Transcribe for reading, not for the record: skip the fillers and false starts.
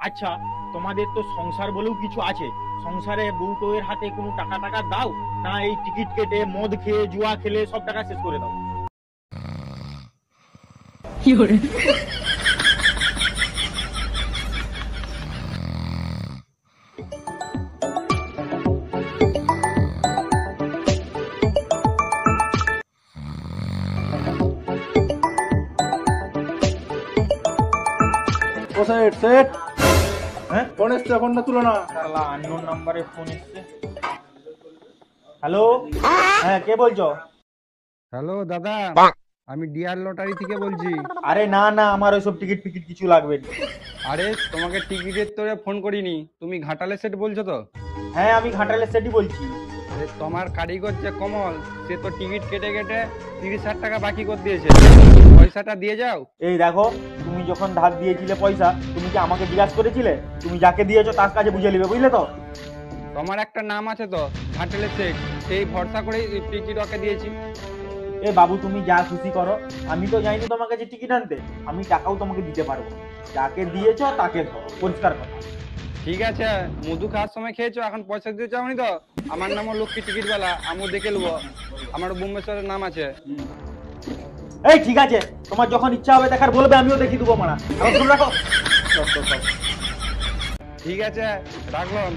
আচ্ছা, তোমাদের তো সংসার বলেও কিছু আছে, সংসারে বউ টোয়ের হাতে কোনো টাকা টাকা দাও না? এই টিকিট কেটে মদ খেয়ে জুয়া খেলে সব টাকা শেষ করে দাও? ও সেট সেট, হ্যাঁ, ফোন এসছে, ফোনটা তুলো না। শালা আননোন নাম্বারে ফোন এসছে। হ্যালো, হ্যাঁ কে বলছো? হ্যালো দাদা, আমি ডিয়ার লটারি থেকে বলছি। আরে না না, আমার ওইসব টিকিট ফিকিট কিছু লাগবে না। আরে তোমাকে টিকিটের তোরে ফোন করিনি, তুমি ঘাটালে সেট বলছো তো? হ্যাঁ, আমি ঘাটালের সেটই বলছি। আরে তোমার কারিগর যে কমল, সে তো টিকিট কেটে কেটে 30,000 টাকা বাকি করে দিয়েছে, পয়সাটা দিয়ে যাও। এই দেখো, তুমি যখন ধার দিয়েছিলে পয়সা, তুমি কি আমাকে জিজ্ঞাসা করেছিলে? তুমি যাকে দিয়েছো তার কাছে বুঝে নেবে, বুঝলে তো? তোমার একটা নাম আছে তো, ঘাটালে সেট, সেই ভরসা করেই টিকিট ওকে দিয়েছি। এ বাবু, তুমি যা খুশি করো, আমি তো যাইনি তোমার কাছে টিকিট আনতে, আমি টাকাও তোমাকে দিতে পারবো। যাকে দিয়েছো তাকে দাও, পরিষ্কার কথা। ঠিক আছে, মধু খাওয়ার সময় খেয়েছো, এখন পয়সা দিতে চাওনি তো? আমার নামও লক্ষ্মী টিকিটওয়ালা, আমিও দেখে নেবো, আমার বোম্বেশ্বরের নাম আছে। এই ঠিক আছে, তোমার যখন ইচ্ছা হবে দেখার বলবে, আমিও দেখিয়ে দেবো মারা। এখন ফোন রাখো। ঠিক আছে, রাখলাম।